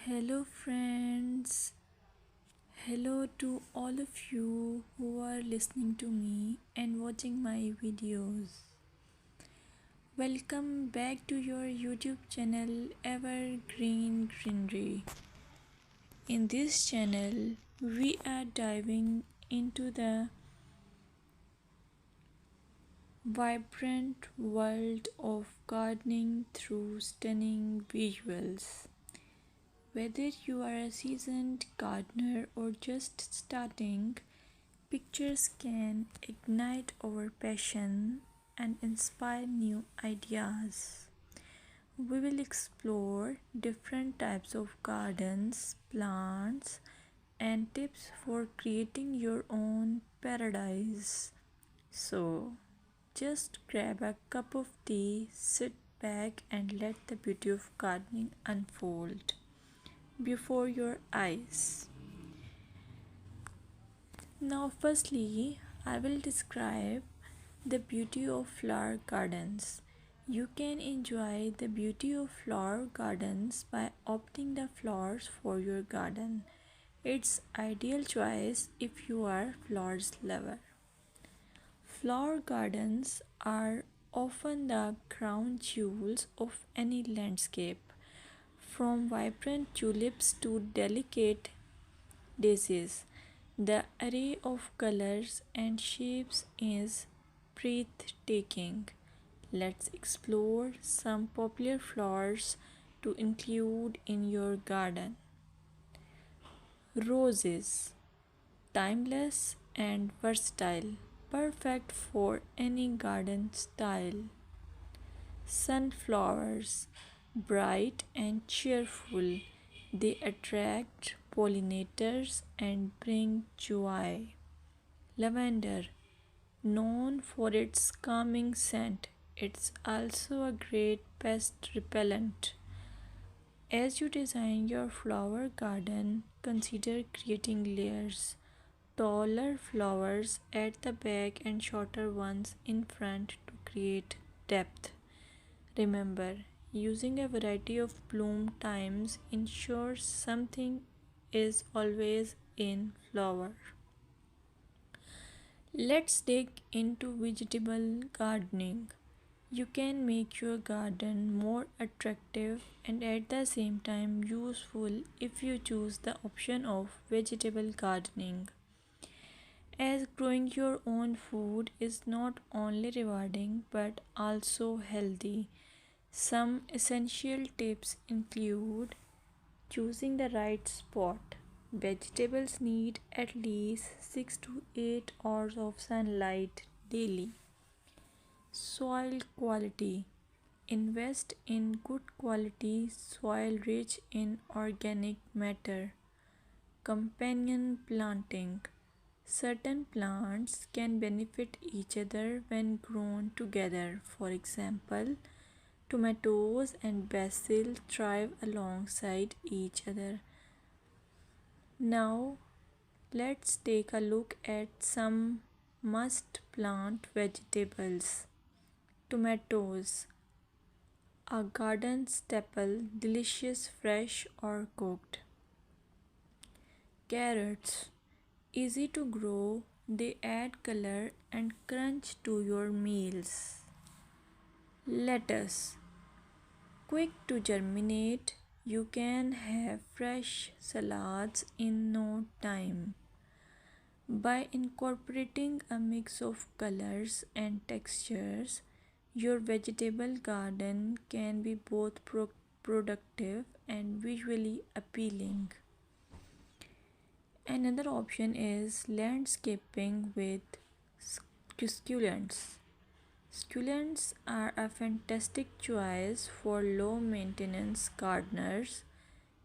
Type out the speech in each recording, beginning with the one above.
Hello, friends. Hello to all of you who are listening to me and watching my videos. Welcome back to your YouTube channel Evergreen Greenery. In this channel, we are diving into the vibrant world of gardening through stunning visuals. Whether you are a seasoned gardener or just starting, pictures can ignite our passion and inspire new ideas. We will explore different types of gardens, plants, and tips for creating your own paradise. So, just grab a cup of tea, sit back, and let the beauty of gardening unfold before your eyes. Now, firstly, I will describe the beauty of flower gardens. You can enjoy the beauty of flower gardens by opting the flowers for your garden. It's ideal choice if you are flowers lover. Flower gardens are often the crown jewels of any landscape, from vibrant tulips to delicate daisies. The array of colors and shapes is breathtaking. Let's explore some popular flowers to include in your garden. Roses, timeless and versatile, perfect for any garden style. Sunflowers, bright and cheerful, they attract pollinators and bring joy. Lavender, known for its calming scent, it's also a great pest repellent. As you design your flower garden, consider creating layers. Taller flowers at the back and shorter ones in front to create depth. Remember, using a variety of bloom times ensures something is always in flower. Let's dig into vegetable gardening. You can make your garden more attractive and at the same time useful if you choose the option of vegetable gardening. As growing your own food is not only rewarding but also healthy. Some essential tips include choosing the right spot. Vegetables need at least 6 to 8 hours of sunlight daily. Soil quality. Invest in good quality soil rich in organic matter. Companion planting. Certain plants can benefit each other when grown together. For example, tomatoes and basil thrive alongside each other. Now, let's take a look at some must plant vegetables. Tomatoes, a garden staple, delicious fresh or cooked. Carrots, easy to grow, they add color and crunch to your meals. Lettuce, quick to germinate, you can have fresh salads in no time. By incorporating a mix of colors and textures, your vegetable garden can be both productive and visually appealing. Another option is landscaping with succulents. Succulents are a fantastic choice for low maintenance gardeners.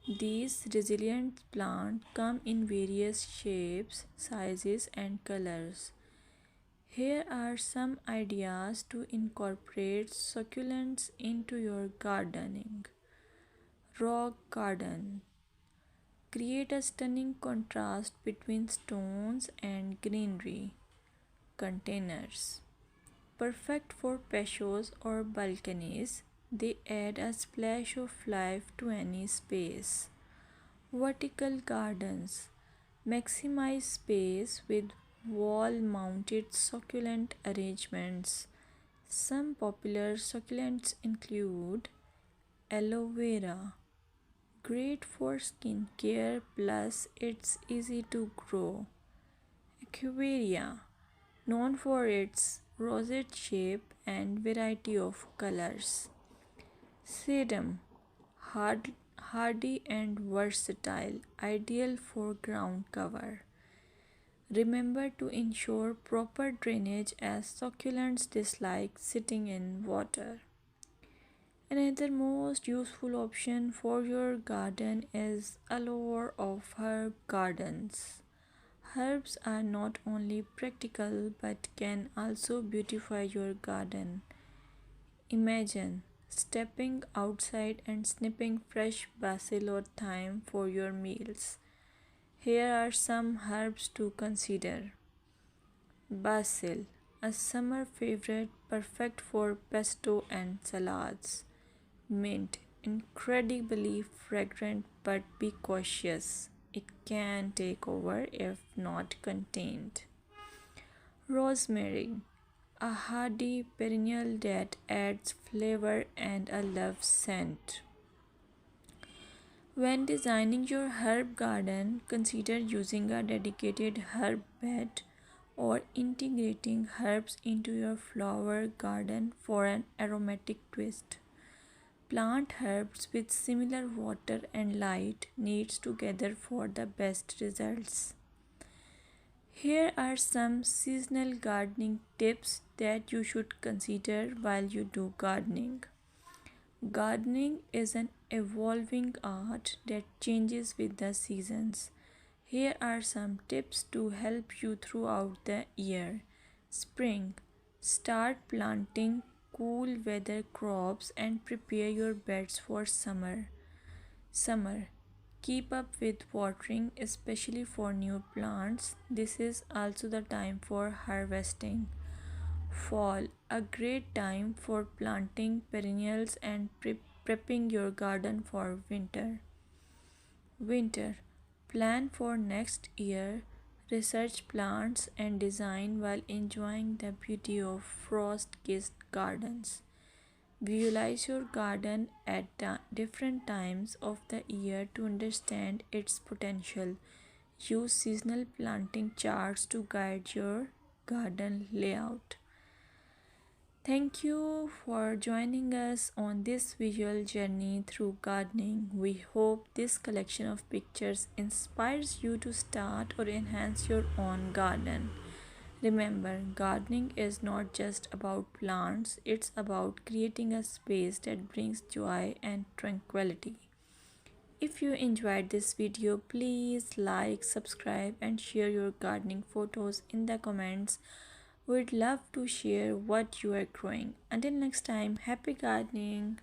These resilient plants come in various shapes, sizes, and colors. Here are some ideas to incorporate succulents into your gardening. Rock garden. Create a stunning contrast between stones and greenery. Containers. Perfect for patios or balconies, they add a splash of life to any space. Vertical gardens maximize space with wall mounted succulent arrangements. Some popular succulents include aloe vera, great for skin care plus it's easy to grow. Equivarium, known for its rosette shape and variety of colors. Sedum, hardy and versatile, ideal for ground cover. Remember to ensure proper drainage as succulents dislike sitting in water. Another most useful option for your garden is allure of herb gardens. Herbs are not only practical but can also beautify your garden. Imagine stepping outside and snipping fresh basil or thyme for your meals. Here are some herbs to consider. Basil, a summer favorite perfect for pesto and salads. Mint, incredibly fragrant but be cautious. It can take over if not contained. Rosemary, a hardy perennial that adds flavor and a love scent. When designing your herb garden, consider using a dedicated herb bed or integrating herbs into your flower garden for an aromatic twist. Plant herbs with similar water and light needs together for the best results. Here are some seasonal gardening tips that you should consider while you do gardening. Gardening is an evolving art that changes with the seasons. Here are some tips to help you throughout the year. Spring. Start planting cool weather crops and prepare your beds for summer. Summer. Keep up with watering, especially for new plants. This is also the time for harvesting. Fall, a great time for planting perennials and prepping your garden for winter. Winter, plan for next year, research plants and design while enjoying the beauty of frost kissed gardens. Visualize your garden at different times of the year to understand its potential. Use seasonal planting charts to guide your garden layout. Thank you for joining us on this visual journey through gardening. We hope this collection of pictures inspires you to start or enhance your own garden. Remember, gardening is not just about plants, it's about creating a space that brings joy and tranquility. If you enjoyed this video, please like, subscribe, and share your gardening photos in the comments. We'd love to share what you are growing. Until next time, happy gardening!